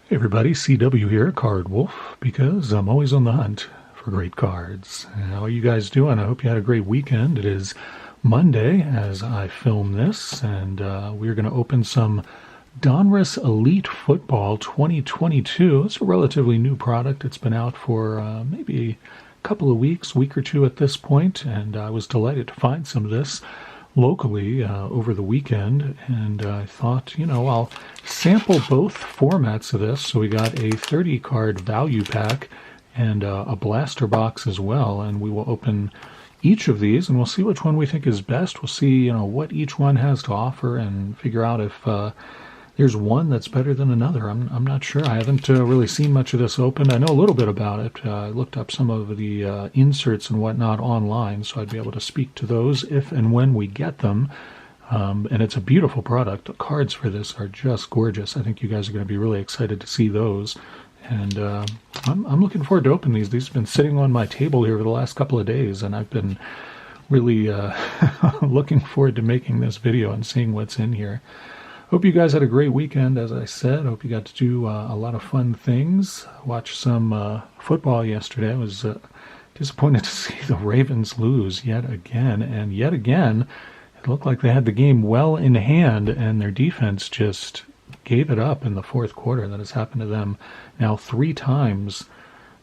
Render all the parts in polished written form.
Hey everybody, CW here, Card Wolf, because I'm always on the hunt for great cards. How are you guys doing? I hope you had a great weekend. It is Monday as I film this, and we're going to open some Donruss Elite Football 2022. It's a relatively new product. It's been out for maybe a couple of weeks, week or two at this point, and I was delighted to find some of this locally over the weekend, and I thought, I'll sample both formats of this. So we got a 30 card value pack and a blaster box as well, and we will open each of these and we'll see which one we think is best. We'll see what each one has to offer and figure out if there's one that's better than another. I'm not sure. I haven't really seen much of this opened. I know a little bit about it. I looked up some of the inserts and whatnot online, so I'd be able to speak to those if and when we get them. And it's a beautiful product. The cards for this are just gorgeous. I think you guys are going to be really excited to see those. And I'm looking forward to opening these. These have been sitting on my table here for the last couple of days, and I've been really looking forward to making this video and seeing what's in here. Hope you guys had a great weekend, as I said. Hope you got to do a lot of fun things. Watched some football yesterday. I was disappointed to see the Ravens lose yet again. And yet again, it looked like they had the game well in hand, and their defense just gave it up in the fourth quarter. That has happened to them now 3 times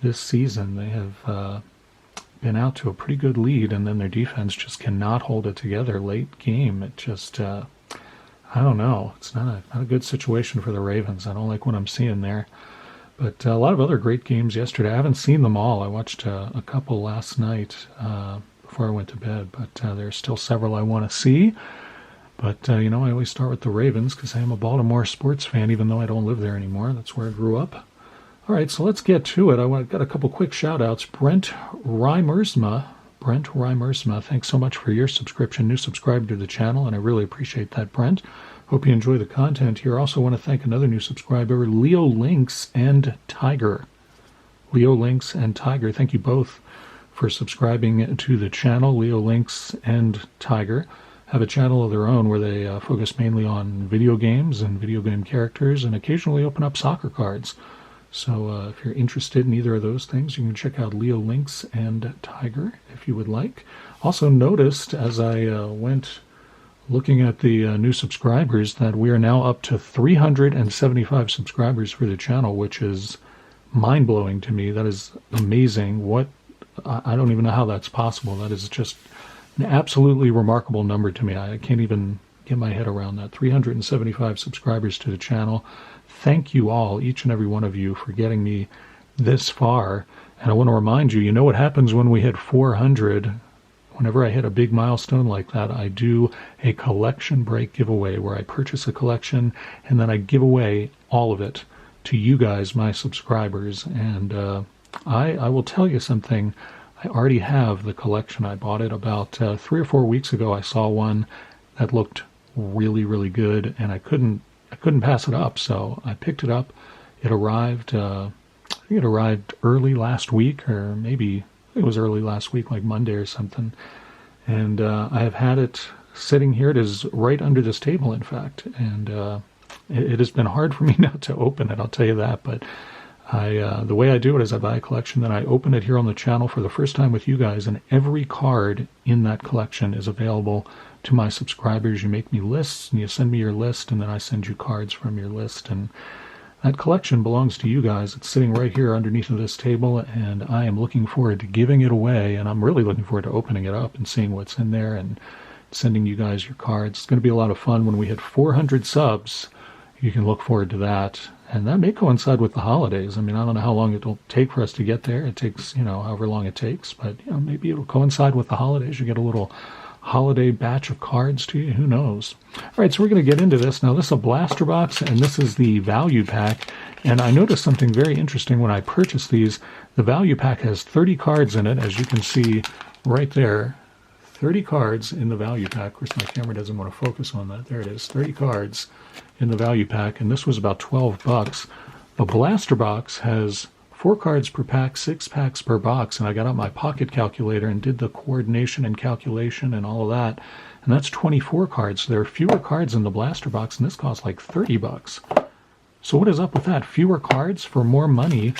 this season. They have been out to a pretty good lead, and then their defense just cannot hold it together late game. It just... I don't know. It's not a good situation for the Ravens. I don't like what I'm seeing there. But a lot of other great games yesterday. I haven't seen them all. I watched a couple last night before I went to bed, but there's still several I want to see. But, I always start with the Ravens because I am a Baltimore sports fan, even though I don't live there anymore. That's where I grew up. All right, so let's get to it. I got a couple quick shout-outs. Brent Reimersma, thanks so much for your subscription, new subscriber to the channel, and I really appreciate that, Brent. Hope you enjoy the content here. Also want to thank another new subscriber, Leo Lynx and Tiger. Leo Lynx and Tiger, thank you both for subscribing to the channel. Leo Lynx and Tiger have a channel of their own where they focus mainly on video games and video game characters and occasionally open up soccer cards. So if you're interested in either of those things, you can check out Leo Lynx and Tiger if you would like. Also noticed as I went looking at the new subscribers that we are now up to 375 subscribers for the channel, which is mind-blowing to me. That is amazing. I don't even know how that's possible. That is just an absolutely remarkable number to me. I can't even get my head around that. 375 subscribers to the channel. Thank you all, each and every one of you, for getting me this far. And I want to remind you, you know what happens when we hit 400? Whenever I hit a big milestone like that, I do a collection break giveaway where I purchase a collection and then I give away all of it to you guys, my subscribers. And I will tell you something. I already have the collection. I bought it about 3 or 4 weeks ago. I saw one that looked really, really good, and I couldn't pass it up, so I picked it up. It arrived, I think it arrived early last week, or maybe it was early last week, like Monday or something. And I have had it sitting here. It is right under this table, in fact. And it has been hard for me not to open it, I'll tell you that. But the way I do it is I buy a collection, then I open it here on the channel for the first time with you guys, and every card in that collection is available to my subscribers. You make me lists, and you send me your list, and then I send you cards from your list. And that collection belongs to you guys. It's sitting right here underneath of this table, and I am looking forward to giving it away, and I'm really looking forward to opening it up and seeing what's in there and sending you guys your cards. It's going to be a lot of fun. When we hit 400 subs, you can look forward to that. And that may coincide with the holidays. I mean, I don't know how long it'll take for us to get there. It takes, however long it takes, but maybe it'll coincide with the holidays. You get a little holiday batch of cards to you. Who knows? All right, so we're going to get into this. Now, this is a blaster box, and this is the value pack. And I noticed something very interesting when I purchased these. The value pack has 30 cards in it, as you can see right there. 30 cards in the value pack. Of course, my camera doesn't want to focus on that. There it is, 30 cards in the value pack, and this was about $12. The blaster box has 4 cards per pack, 6 packs per box, and I got out my pocket calculator and did the coordination and calculation and all of that, and that's 24 cards. So there are fewer cards in the blaster box, and this costs like $30. So what is up with that? Fewer cards for more money?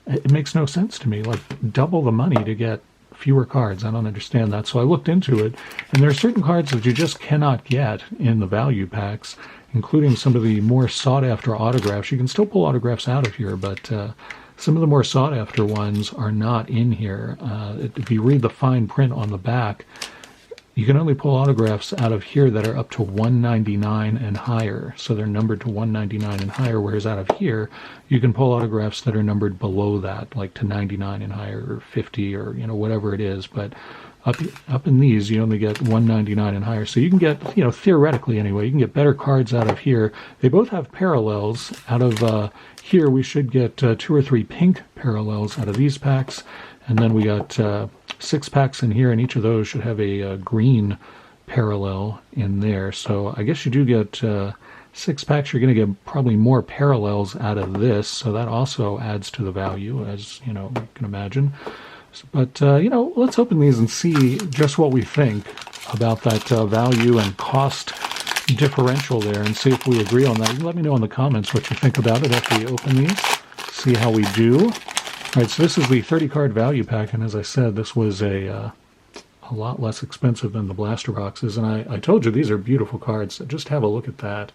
It makes no sense to me. Like, double the money to get fewer cards. I don't understand that. So I looked into it, and there are certain cards that you just cannot get in the value packs, including some of the more sought-after autographs. You can still pull autographs out of here, but some of the more sought-after ones are not in here. If you read the fine print on the back, you can only pull autographs out of here that are up to 199 and higher. So they're numbered to 199 and higher, whereas out of here, you can pull autographs that are numbered below that, like to 99 and higher, or 50, or whatever it is. But up in these, you only get 199 and higher. So you can get, theoretically anyway, you can get better cards out of here. They both have parallels. Out of here, we should get 2 or 3 pink parallels out of these packs. And then we got 6 packs in here, and each of those should have a green parallel in there. So I guess you do get 6 packs. You're going to get probably more parallels out of this, so that also adds to the value, as you can imagine. But let's open these and see just what we think about that value and cost differential there, and see if we agree on that. You can let me know in the comments what you think about it after we open these. See how we do. All right, so this is the 30-card value pack, and as I said, this was a lot less expensive than the blaster boxes. And I told you these are beautiful cards. Just have a look at that.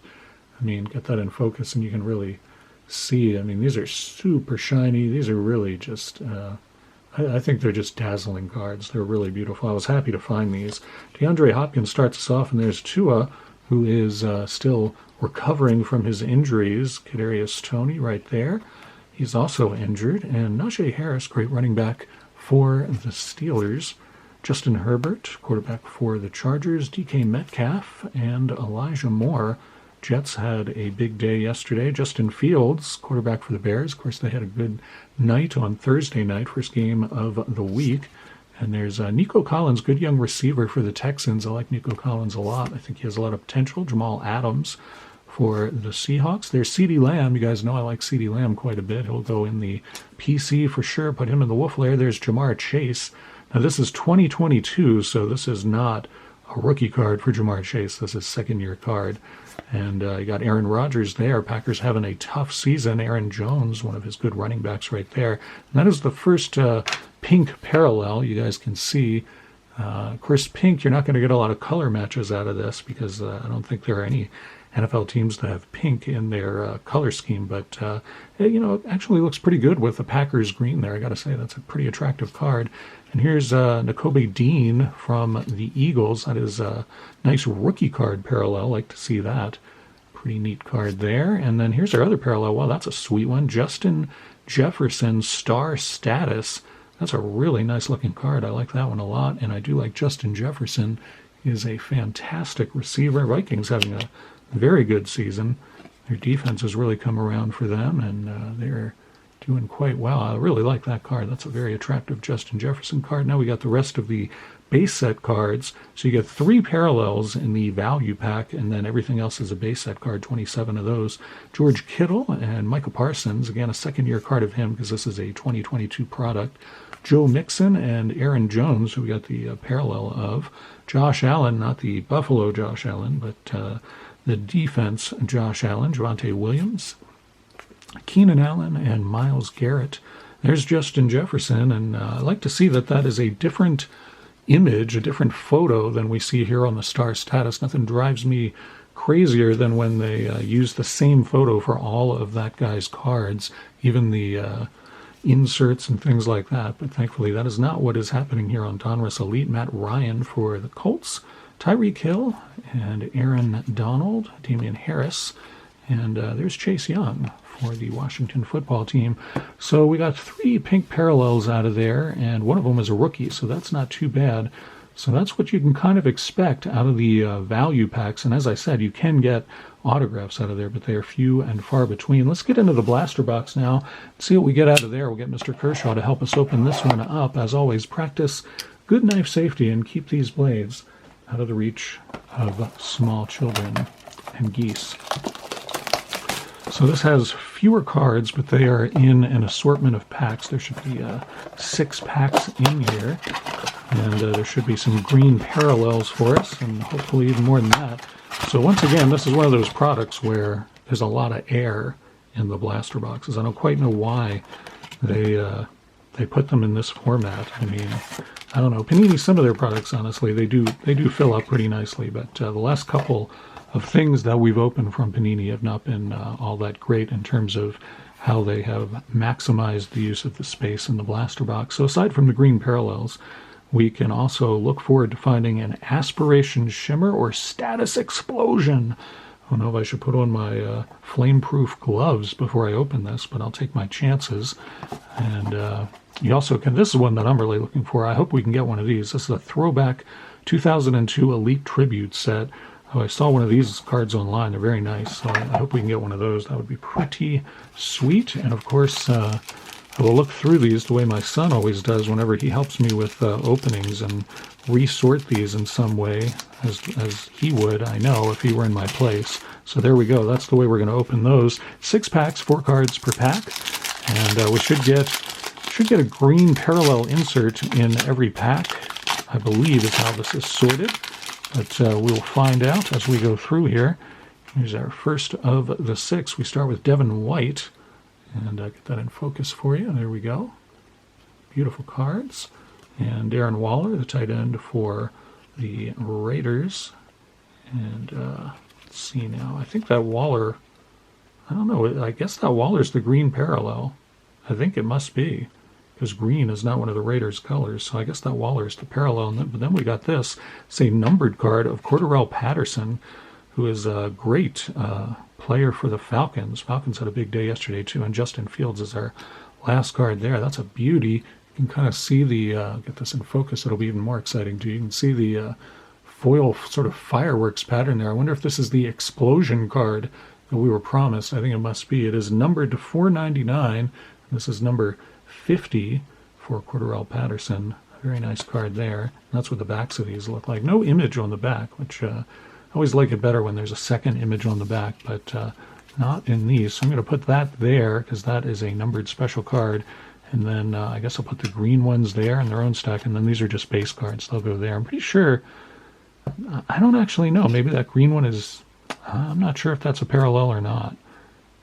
I mean, get that in focus, and you can really see. I mean, these are super shiny. These are really just, I think they're just dazzling cards. They're really beautiful. I was happy to find these. DeAndre Hopkins starts us off, and there's Tua, who is still recovering from his injuries. Kadarius Toney right there. He's also injured. And Najee Harris, great running back for the Steelers. Justin Herbert, quarterback for the Chargers. DK Metcalf and Elijah Moore. Jets had a big day yesterday. Justin Fields, quarterback for the Bears. Of course, they had a good night on Thursday night, first game of the week. And there's Nico Collins, good young receiver for the Texans. I like Nico Collins a lot. I think he has a lot of potential. Jamal Adams for the Seahawks. There's CeeDee Lamb. You guys know I like CeeDee Lamb quite a bit. He'll go in the PC for sure. Put him in the wolf lair. There's Jamar Chase. Now, this is 2022, so this is not a rookie card for Jamar Chase. This is second-year card. And you got Aaron Rodgers there. Packers having a tough season. Aaron Jones, one of his good running backs right there. And that is the first pink parallel you guys can see. Of course, pink, you're not going to get a lot of color matches out of this because I don't think there are any NFL teams that have pink in their color scheme. But, it actually looks pretty good with the Packers green there. I got to say, that's a pretty attractive card. And here's Nakobe Dean from the Eagles. That is a nice rookie card parallel. Like to see that. Pretty neat card there. And then here's our other parallel. Wow, that's a sweet one. Justin Jefferson, star status. That's a really nice looking card. I like that one a lot. And I do like Justin Jefferson. He is a fantastic receiver. Vikings having a very good season. Their defense has really come around for them, and they're doing quite well. I really like that card. That's a very attractive Justin Jefferson card. Now we got the rest of the base set cards. So you get 3 parallels in the value pack, and then everything else is a base set card, 27 of those. George Kittle and Micah Parsons, again, a second-year card of him because this is a 2022 product. Joe Mixon and Aaron Jones, who we got the parallel of. Josh Allen, not the Buffalo Josh Allen, but the defense Josh Allen, Javonte Williams, Keenan Allen, and Myles Garrett. There's Justin Jefferson, and I like to see that is a different image, a different photo than we see here on the star status. Nothing drives me crazier than when they use the same photo for all of that guy's cards, even the inserts and things like that. But thankfully, that is not what is happening here on Donruss Elite. Matt Ryan for the Colts, Tyreek Hill and Aaron Donald, Damian Harris, and there's Chase Young for the Washington football team. So we got 3 pink parallels out of there, and one of them is a rookie, so that's not too bad. So that's what you can kind of expect out of the value packs. And as I said, you can get autographs out of there, but they are few and far between. Let's get into the blaster box now, see what we get out of there. We'll get Mr. Kershaw to help us open this one up. As always, practice good knife safety and keep these blades out of the reach of small children and geese. So this has fewer cards, but they are in an assortment of packs. There should be 6 packs in here, and there should be some green parallels for us, and hopefully even more than that. So once again, this is one of those products where there's a lot of air in the blaster boxes. I don't quite know why they put them in this format. I mean, I don't know. Panini, some of their products, honestly, they do fill up pretty nicely, but the last couple of things that we've opened from Panini have not been all that great in terms of how they have maximized the use of the space in the blaster box. So aside from the green parallels, we can also look forward to finding an Aspiration Shimmer or Status Explosion. I don't know if I should put on my flame-proof gloves before I open this, but I'll take my chances. And you also can, this is one that I'm really looking for. I hope we can get one of these. This is a throwback 2002 Elite Tribute set. Oh, I saw one of these cards online. They're very nice, so I hope we can get one of those. That would be pretty sweet. And of course, I will look through these the way my son always does whenever he helps me with openings and resort these in some way, as he would, I know, if he were in my place. So there we go. That's the way we're going to open those. 6 packs, 4 cards per pack, and we should get a green parallel insert in every pack, I believe is how this is sorted. But we'll find out as we go through here. Here's our first of the 6. We start with Devin White. And get that in focus for you. There we go. Beautiful cards. And Darren Waller, the tight end for the Raiders. And let's see now. I think that Waller, I don't know. I guess that Waller's the green parallel. I think it must be, because green is not one of the Raiders' colors. So I guess that Waller is the parallel. But then we got this. It's a numbered card of Cordarrelle Patterson, who is a great player for the Falcons. Falcons had a big day yesterday, too, and Justin Fields is our last card there. That's a beauty. You can kind of see the, get this in focus, it'll be even more exciting, too. You can see the foil sort of fireworks pattern there. I wonder if this is the explosion card that we were promised. I think it must be. It is numbered to 499. This is number 50 for Cordarrelle Patterson. A very nice card there. And that's what the backs of these look like. No image on the back, which I always like it better when there's a second image on the back, but not in these. So I'm going to put that there because that is a numbered special card. And then I guess I'll put the green ones there in their own stack, and then these are just base cards. They'll go there. I'm pretty sure, I don't actually know. Maybe that green one is, I'm not sure if that's a parallel or not.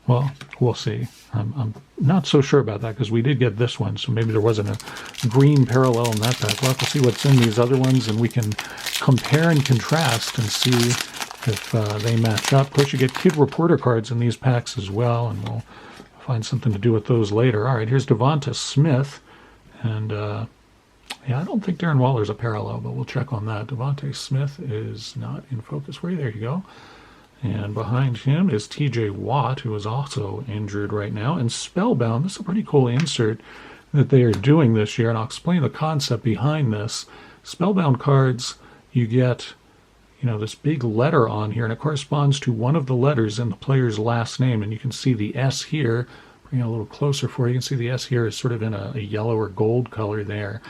Well, we'll see. I'm not so sure about that because we did get this one, so maybe there wasn't a green parallel in that pack. We'll have to see what's in these other ones, and we can compare and contrast and see if they match up. Of course, you get Kid Reporter cards in these packs as well, and we'll find something to do with those later. All right, here's Devonta Smith, and yeah, I don't think Darren Waller's a parallel, but we'll check on that. Devonta Smith is not in focus for you. There you go. And behind him is T.J. Watt, who is also injured right now. And Spellbound, this is a pretty cool insert that they are doing this year, and I'll explain the concept behind this. Spellbound cards, you get, this big letter on here, and it corresponds to one of the letters in the player's last name. And you can see the S here. Bring it a little closer for you. You can see the S here is sort of in a yellow or gold color there.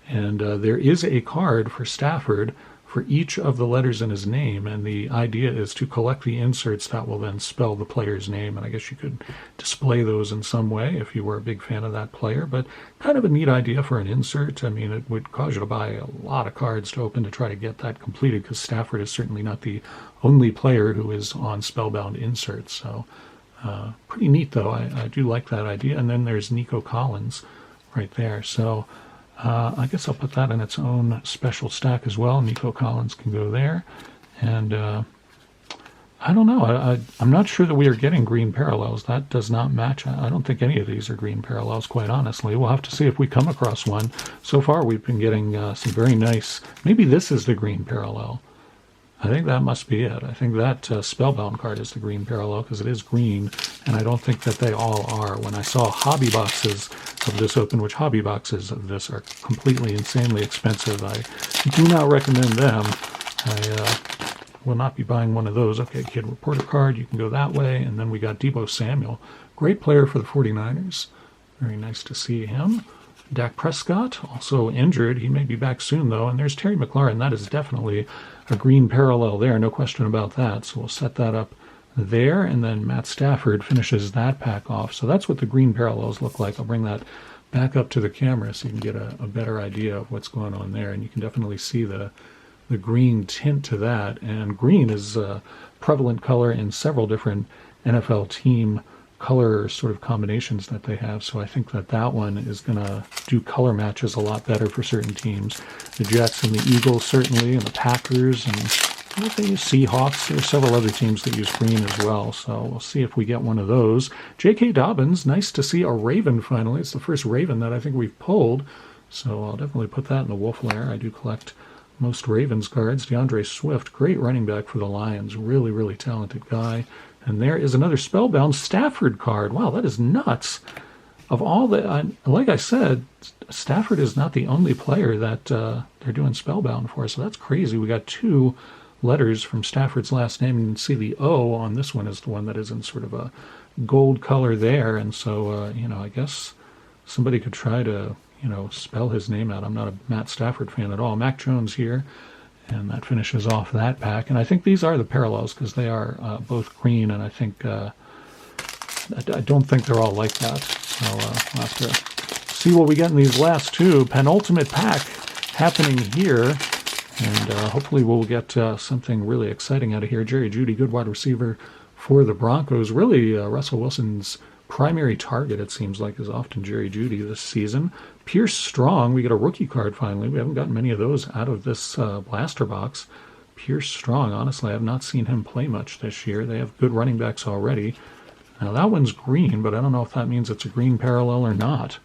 And there is a card for Stafford for each of the letters in his name, and the idea is to collect the inserts that will then spell the player's name, and I guess you could display those in some way if you were a big fan of that player, but kind of a neat idea for an insert. I mean, it would cause you to buy a lot of cards to open to try to get that completed, because Stafford is certainly not the only player who is on Spellbound inserts, so pretty neat, though. I do like that idea. And then there's Nico Collins right there, so I guess I'll put that in its own special stack as well. Nico Collins can go there. And I don't know. I'm not sure that we are getting green parallels. That does not match. I don't think any of these are green parallels, quite honestly. We'll have to see if we come across one. So far, we've been getting some very nice. Maybe this is the green parallel. I think that must be it. I think that Spellbound card is the green parallel because it is green, and I don't think that they all are. When I saw hobby boxes of this open, which hobby boxes of this are completely insanely expensive, I do not recommend them. I will not be buying one of those. Okay, Kid Reporter card, you can go that way. And then we got Deebo Samuel, great player for the 49ers. Very nice to see him. Dak Prescott, also injured. He may be back soon, though. And there's Terry McLaurin. That is definitely a green parallel there, no question about that. So we'll set that up there, and then Matt Stafford finishes that pack off. So that's what the green parallels look like. I'll bring that back up to the camera so you can get a better idea of what's going on there, and you can definitely see the green tint to that. And green is a prevalent color in several different NFL team color sort of combinations that they have. So I think that one is going to do color matches a lot better for certain teams. The Jets and the Eagles certainly, and the Packers, and I think they use Seahawks. There are several other teams that use green as well. So we'll see if we get one of those. J.K. Dobbins, nice to see a Raven finally. It's the first Raven that I think we've pulled. So I'll definitely put that in the Wolf lair. I do collect most Ravens cards. DeAndre Swift, great running back for the Lions. Really, really talented guy. And there is another Spellbound Stafford card. Wow, that is nuts. Of all the, like I said, Stafford is not the only player that they're doing Spellbound for. So that's crazy. We got 2 letters from Stafford's last name. You can see the O on this one is the one that is in sort of a gold color there. And so, I guess somebody could try to, spell his name out. I'm not a Matt Stafford fan at all. Mac Jones here. And that finishes off that pack. And I think these are the parallels because they are both green. And I think, I don't think they're all like that. So we'll have to see what we get in these last 2. Penultimate pack happening here. And hopefully we'll get something really exciting out of here. Jerry Jeudy, good wide receiver for the Broncos. Really, Russell Wilson's primary target, it seems like, is often Jerry Jeudy this season. Pierce Strong, we get a rookie card finally. We haven't gotten many of those out of this blaster box. Pierce Strong, honestly, I have not seen him play much this year. They have good running backs already. Now that one's green, but I don't know if that means it's a green parallel or not.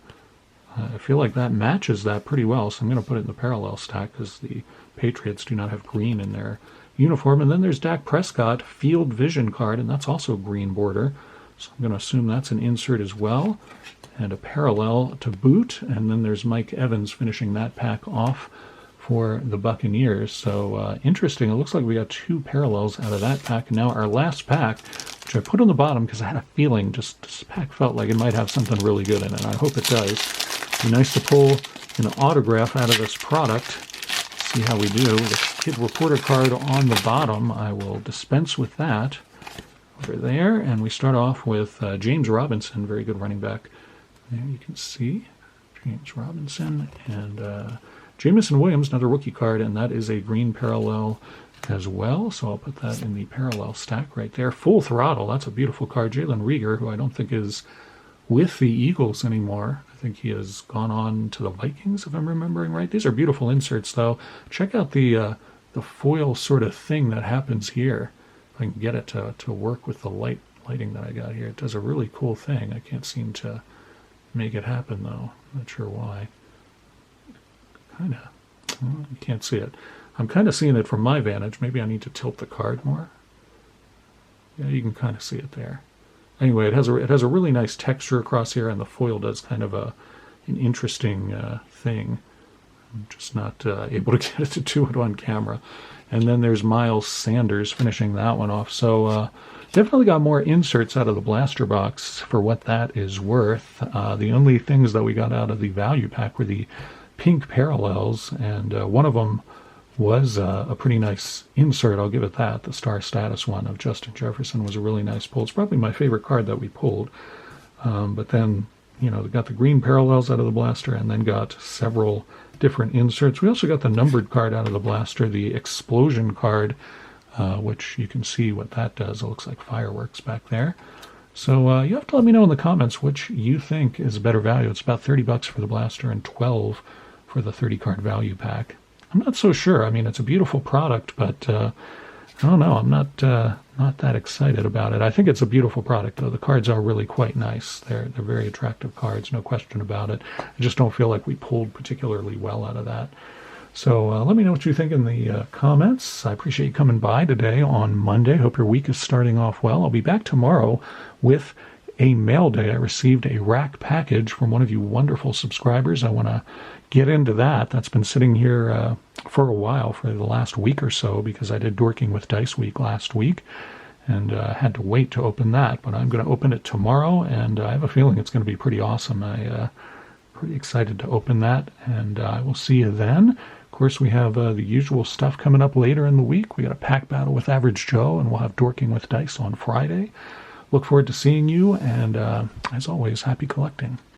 I feel like that matches that pretty well, so I'm going to put it in the parallel stack because the Patriots do not have green in their uniform. And then there's Dak Prescott, Field Vision card, and that's also green border. So I'm going to assume that's an insert as well, and a parallel to boot. And then there's Mike Evans finishing that pack off for the Buccaneers. So interesting. It looks like we got 2 parallels out of that pack. And now our last pack, which I put on the bottom because I had a feeling just this pack felt like it might have something really good in it. I hope it does. It'd be nice to pull an autograph out of this product. See how we do. The Kid Reporter card on the bottom, I will dispense with that over there. And we start off with James Robinson, very good running back. There you can see James Robinson. And Jamison Williams, another rookie card, and that is a green parallel as well. So I'll put that in the parallel stack right there. Full Throttle, that's a beautiful card. Jalen Reagor, who I don't think is with the Eagles anymore. I think he has gone on to the Vikings, if I'm remembering right. These are beautiful inserts, though. Check out the foil sort of thing that happens here. If I can get it to work with the lighting that I got here. It does a really cool thing. I can't seem to make it happen, though. I'm not sure why. Kind of. Well, you can't see it. I'm kind of seeing it from my vantage. Maybe I need to tilt the card more. Yeah, you can kind of see it there. Anyway, it has a really nice texture across here, and the foil does kind of an interesting thing. I'm just not able to get it to do it on camera. And then there's Miles Sanders finishing that one off. So definitely got more inserts out of the blaster box for what that is worth. The only things that we got out of the value pack were the pink parallels, and one of them was a pretty nice insert, I'll give it that. The Star Status one of Justin Jefferson was a really nice pull. It's probably my favorite card that we pulled. But then, we got the green parallels out of the blaster and then got several different inserts. We also got the numbered card out of the blaster, the Explosion card, which you can see what that does. It looks like fireworks back there. So you have to let me know in the comments which you think is a better value. It's about $30 for the blaster and $12 for the 30-card value pack. I'm not so sure. I mean, it's a beautiful product, but I don't know. I'm not that excited about it. I think it's a beautiful product, though. The cards are really quite nice. They're very attractive cards, no question about it. I just don't feel like we pulled particularly well out of that. So let me know what you think in the comments. I appreciate you coming by today on Monday. Hope your week is starting off well. I'll be back tomorrow with a mail day. I received a rack package from one of you wonderful subscribers. I want to get into that. That's been sitting here for a while, for the last week or so, because I did Dorking with Dice Week last week and had to wait to open that. But I'm going to open it tomorrow, and I have a feeling it's going to be pretty awesome. I'm pretty excited to open that, and I will see you then. Of course, we have the usual stuff coming up later in the week. We got a pack battle with Average Joe, and we'll have Dorking with Dice on Friday. Look forward to seeing you, and as always, happy collecting.